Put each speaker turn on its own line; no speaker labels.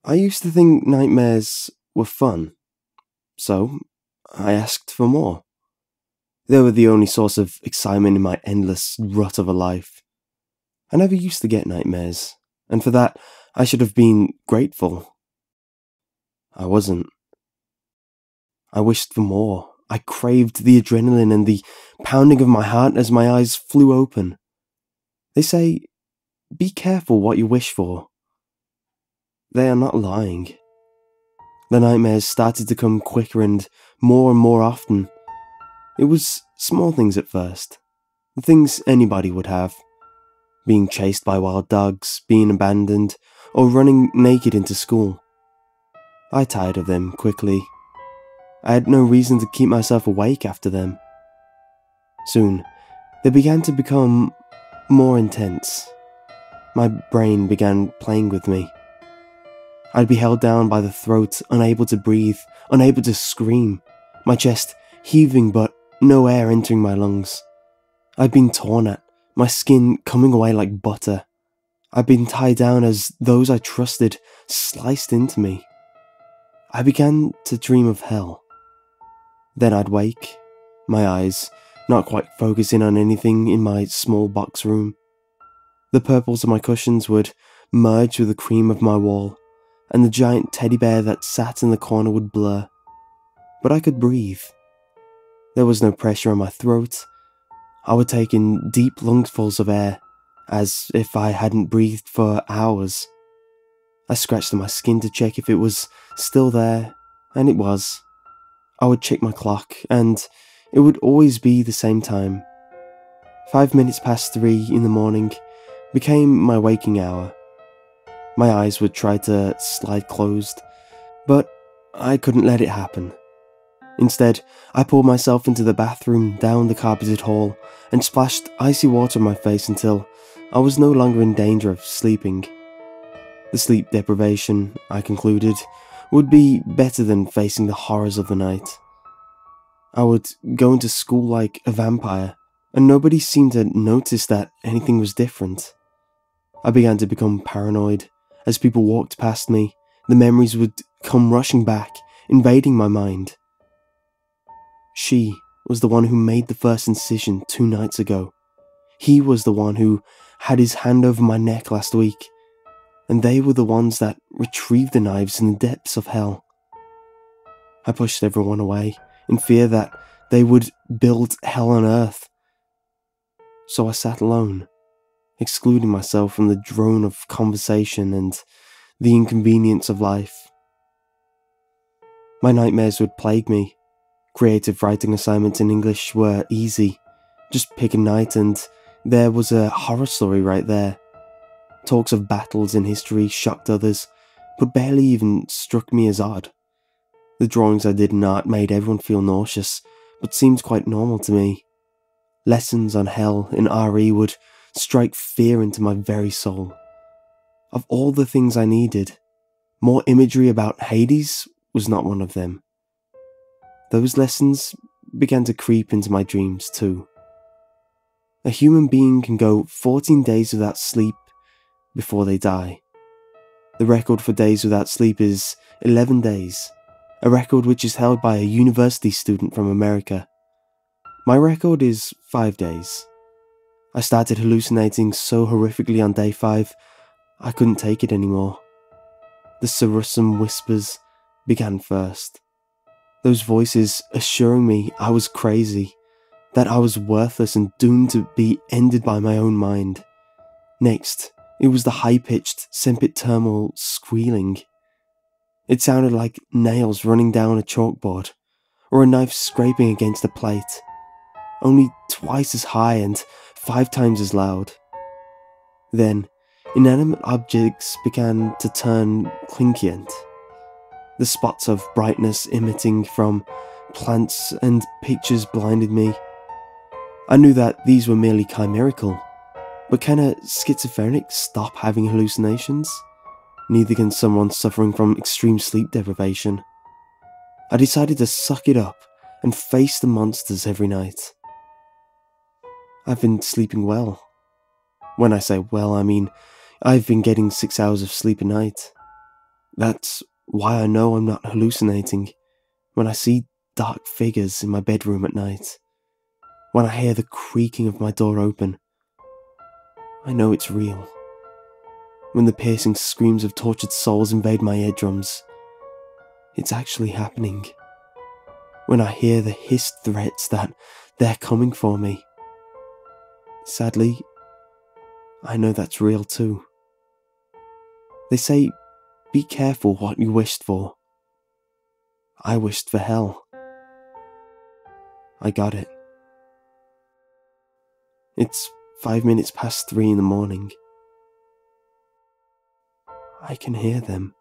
I used to think nightmares were fun, so I asked for more. They were the only source of excitement in my endless rut of a life. I never used to get nightmares, and for that, I should have been grateful. I wasn't. I wished for more. I craved the adrenaline and the pounding of my heart as my eyes flew open. They say, be careful what you wish for. They are not lying. The nightmares started to come quicker and more often. It was small things at first. The things anybody would have. Being chased by wild dogs, being abandoned, or running naked into school. I tired of them quickly. I had no reason to keep myself awake after them. Soon, they began to become more intense. My brain began playing with me. I'd be held down by the throat, unable to breathe, unable to scream, my chest heaving but no air entering my lungs. I'd been torn at, my skin coming away like butter. I'd been tied down as those I trusted sliced into me. I began to dream of hell. Then I'd wake, my eyes not quite focusing on anything in my small box room. The purples of my cushions would merge with the cream of my wall, and the giant teddy bear that sat in the corner would blur. But I could breathe. There was no pressure on my throat. I would take in deep lungfuls of air, as if I hadn't breathed for hours. I scratched at my skin to check if it was still there, and it was. I would check my clock, and it would always be the same time. 5 minutes past 3 in the morning became my waking hour. My eyes would try to slide closed, but I couldn't let it happen. Instead, I pulled myself into the bathroom down the carpeted hall and splashed icy water on my face until I was no longer in danger of sleeping. The sleep deprivation, I concluded, would be better than facing the horrors of the night. I would go into school like a vampire, and nobody seemed to notice that anything was different. I began to become paranoid. As people walked past me, the memories would come rushing back, invading my mind. She was the one who made the first incision 2 nights ago. He was the one who had his hand over my neck last week. And they were the ones that retrieved the knives in the depths of hell. I pushed everyone away, in fear that they would build hell on earth. So I sat alone, excluding myself from the drone of conversation and the inconvenience of life. My nightmares would plague me. Creative writing assignments in English were easy. Just pick a night and there was a horror story right there. Talks of battles in history shocked others, but barely even struck me as odd. The drawings I did in art made everyone feel nauseous, but seemed quite normal to me. Lessons on hell in RE would strike fear into my very soul. Of all the things I needed, more imagery about Hades was not one of them. Those lessons began to creep into my dreams too. A human being can go 14 days without sleep before they die. The record for days without sleep is 11 days, a record which is held by a university student from America. My record is 5 days. I started hallucinating so horrifically on day 5, I couldn't take it anymore. The Sarusum whispers began first. Those voices assuring me I was crazy, that I was worthless and doomed to be ended by my own mind. Next, it was the high-pitched, sempiternal squealing. It sounded like nails running down a chalkboard, or a knife scraping against a plate, only twice as high and 5 times as loud. Then, inanimate objects began to turn clinquant. The spots of brightness emitting from plants and pictures blinded me. I knew that these were merely chimerical, but can a schizophrenic stop having hallucinations? Neither can someone suffering from extreme sleep deprivation. I decided to suck it up and face the monsters every night. I've been sleeping well. When I say well, I mean I've been getting 6 hours of sleep a night. That's why I know I'm not hallucinating when I see dark figures in my bedroom at night. When I hear the creaking of my door open, I know it's real. When the piercing screams of tortured souls invade my eardrums, it's actually happening. When I hear the hissed threats that they're coming for me, sadly, I know that's real too. They say, be careful what you wished for. I wished for hell. I got it. It's 5 minutes past 3 in the morning. I can hear them.